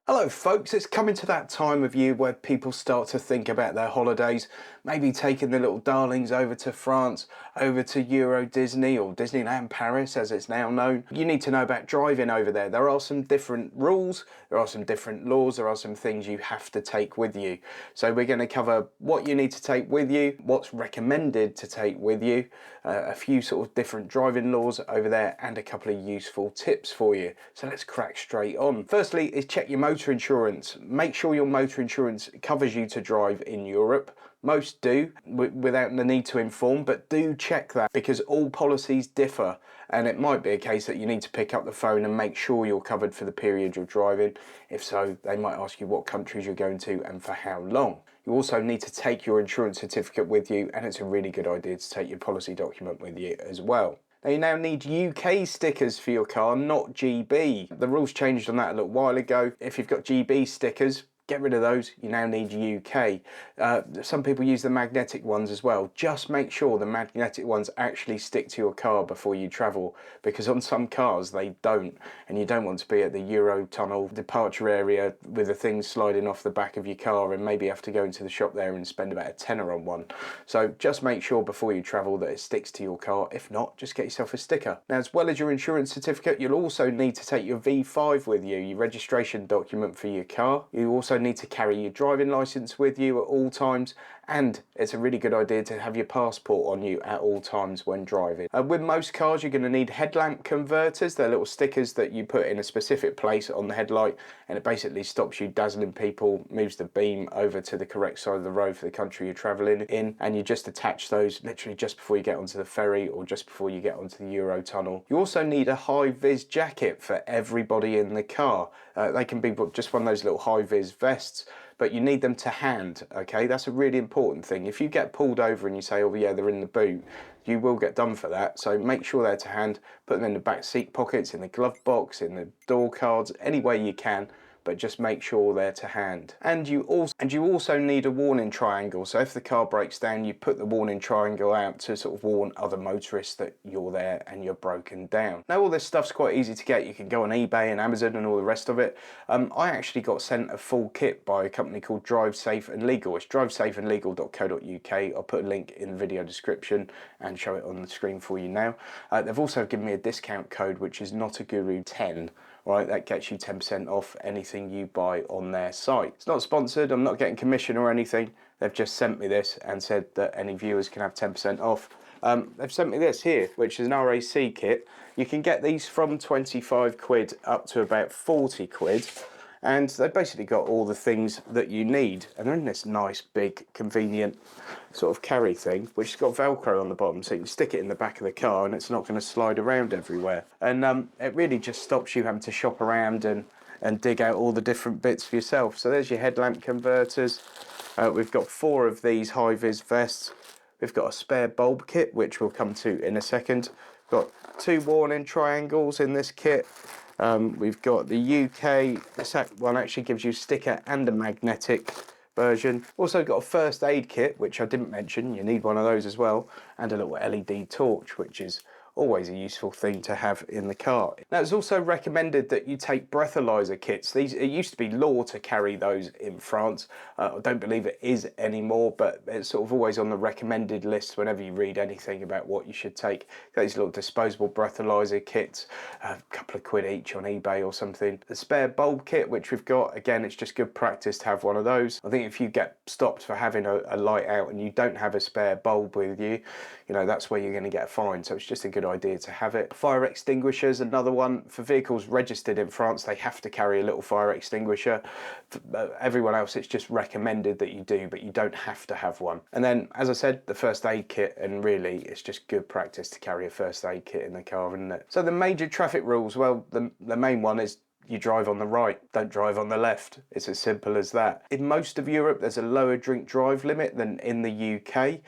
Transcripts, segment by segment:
Hello folks, it's coming to that time of year where people start to think about their holidays, maybe taking the little darlings over to France, over to Euro Disney or Disneyland Paris as it's now known. You need to know about driving over there. There are some different rules, there are some different laws, there are some things you have to take with you. So we're going to cover what you need to take with you, what's recommended to take with you, a few sort of different driving laws over there and a couple of useful tips for you. So let's crack straight on. Firstly is check your motor insurance. Make sure your motor insurance covers you to drive in Europe. Most do, without the need to inform, but do check that because all policies differ, and it might be a case that you need to pick up the phone and make sure you're covered for the period you're driving. If so, they might ask you what countries you're going to and for how long. You also need to take your insurance certificate with you, and it's a really good idea to take your policy document with you as well. Now you now need UK stickers for your car, not GB. The rules changed on that a little while ago. If you've got GB stickers, get rid of those. You now need UK. Some people use the magnetic ones as well. Just make sure the magnetic ones actually stick to your car before you travel, because on some cars they don't, and you don't want to be at the Eurotunnel departure area with the things sliding off the back of your car and maybe have to go into the shop there and spend about a tenner on one. So just make sure before you travel that it sticks to your car. If not, just get yourself a sticker. Now, as well as your insurance certificate, you'll also need to take your V5 with you, your registration document for your car. You also need to carry your driving license with you at all times, and it's a really good idea to have your passport on you at all times when driving. With most cars you're going to need headlamp converters. They're little stickers that you put in a specific place on the headlight, and it basically stops you dazzling people, moves the beam over to the correct side of the road for the country you're travelling in, and you just attach those literally just before you get onto the ferry or just before you get onto the Eurotunnel. You also need a high-vis jacket for everybody in the car. They can be just one of those little high-vis vests, but you need them to hand, okay? That's a really important thing. If you get pulled over and you say, oh yeah, they're in the boot, you will get done for that. So make sure they're to hand, put them in the back seat pockets, in the glove box, in the door cards, any way you can, but just make sure they're to hand. And you also need a warning triangle. So if the car breaks down, you put the warning triangle out to sort of warn other motorists that you're there and you're broken down. Now all this stuff's quite easy to get. You can go on eBay and Amazon and all the rest of it. I actually got sent a full kit by a company called Drive Safe and Legal. It's drivesafeandlegal.co.uk. I'll put a link in the video description and show it on the screen for you now. They've also given me a discount code, which is NotAGuru10. Right, that gets you 10% off anything you buy on their site. It's not sponsored, I'm not getting commission or anything. They've just sent me this and said that any viewers can have 10% off. They've sent me this here, which is an RAC kit. You can get these from 25 quid up to about 40 quid. And they've basically got all the things that you need. And they're in this nice, big, convenient sort of carry thing, which has got Velcro on the bottom, so you can stick it in the back of the car and it's not going to slide around everywhere. And it really just stops you having to shop around and dig out all the different bits for yourself. So there's your headlamp converters. We've got 4 of these high-vis vests. We've got a spare bulb kit, which we'll come to in a second. Got 2 warning triangles in this kit. We've got the UK, this one actually gives you a sticker and a magnetic version. Also got a first aid kit, which I didn't mention, you need one of those as well, and a little LED torch, which is always a useful thing to have in the car. Now it's also recommended that you take breathalyser kits. It used to be law to carry those in France. I don't believe it is anymore, but it's sort of always on the recommended list whenever you read anything about what you should take. These little disposable breathalyser kits, a couple of quid each on eBay or something. The spare bulb kit, which we've got, again, it's just good practice to have one of those. I think if you get stopped for having a light out and you don't have a spare bulb with you, you know, that's where you're going to get a fine. So it's just a good idea to have it. Fire extinguishers, another one. For vehicles registered in France, they have to carry a little fire extinguisher. For everyone else, it's just recommended that you do, but you don't have to have one. And then, as I said, the first aid kit, and really it's just good practice to carry a first aid kit in the car, isn't it? So the major traffic rules, well, the main one is you drive on the right, don't drive on the left. It's as simple as that. In most of Europe, there's a lower drink drive limit than in the UK.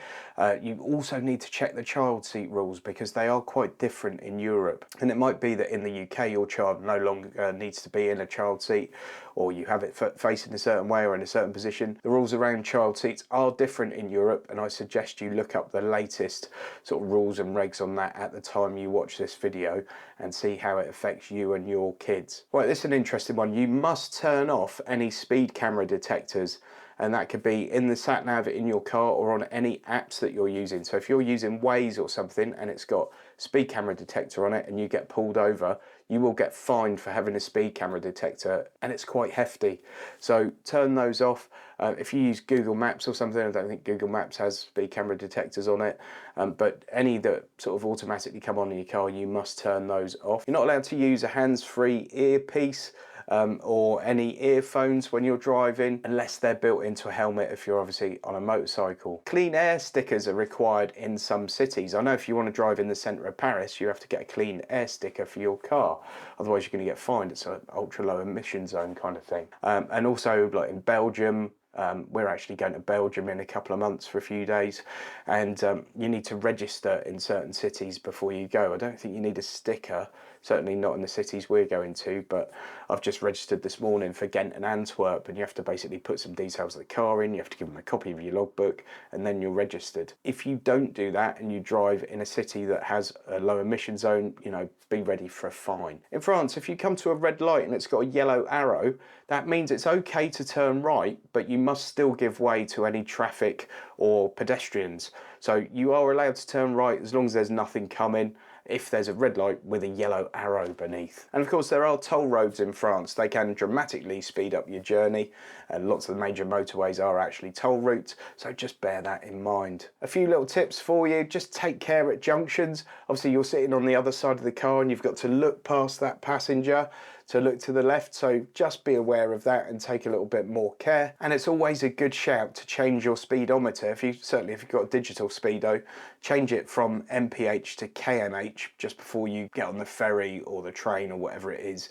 You also need to check the child seat rules because they are quite different in Europe. And it might be that in the UK, your child no longer needs to be in a child seat, or you have it facing a certain way or in a certain position. The rules around child seats are different in Europe, and I suggest you look up the latest sort of rules and regs on that at the time you watch this video and see how it affects you and your kids. Right, Right, this is an interesting one. You must turn off any speed camera detectors, and that could be in the sat nav in your car or on any apps that you're using. So if you're using Waze or something and it's got speed camera detector on it and you get pulled over, you will get fined for having a speed camera detector, and it's quite hefty. So turn those off. If you use Google Maps or something, I don't think Google Maps has speed camera detectors on it, but any that sort of automatically come on in your car, you must turn those off. You're not allowed to use a hands-free earpiece or any earphones when you're driving, unless they're built into a helmet if you're obviously on a motorcycle. Clean air stickers are required in some cities. I know if you want to drive in the centre of Paris, you have to get a clean air sticker for your car, otherwise you're going to get fined. It's an ultra low emission zone kind of thing. And also, like in Belgium, we're actually going to Belgium in a couple of months for a few days, and you need to register in certain cities before you go. I don't think you need a sticker, certainly not in the cities we're going to, but I've just registered this morning for Ghent and Antwerp, and you have to basically put some details of the car in, you have to give them a copy of your logbook, and then you're registered. If you don't do that and you drive in a city that has a low emission zone, you know, be ready for a fine. In France, if you come to a red light and it's got a yellow arrow, that means it's okay to turn right, but you must still give way to any traffic or pedestrians. So you are allowed to turn right as long as there's nothing coming, if there's a red light with a yellow arrow beneath. And of course, there are toll roads in France. They can dramatically speed up your journey, and lots of the major motorways are actually toll routes, so just bear that in mind. A few little tips for you: just take care at junctions. Obviously you're sitting on the other side of the car and you've got to look past that passenger to look to the left, so just be aware of that and take a little bit more care. And it's always a good shout to change your speedometer. Certainly if you've got a digital speedo, change it from mph to kmh just before you get on the ferry or the train or whatever it is,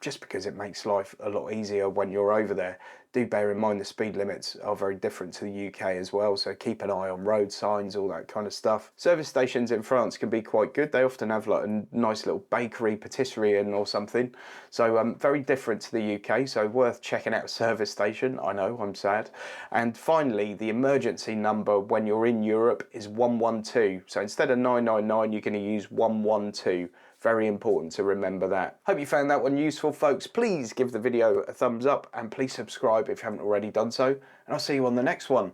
just because it makes life a lot easier when you're over there. Do bear in mind the speed limits are very different to the UK as well, so keep an eye on road signs, all that kind of stuff. Service stations in France can be quite good. They often have like a nice little bakery, patisserie in or something, so very different to the UK, so worth checking out a service station. I know, I'm sad. And finally, the emergency number when you're in Europe is 112, so instead of 999 you're going to use 112. Very important to remember that. Hope you found that one useful, folks. Please give the video a thumbs up and please subscribe if you haven't already done so, and I'll see you on the next one.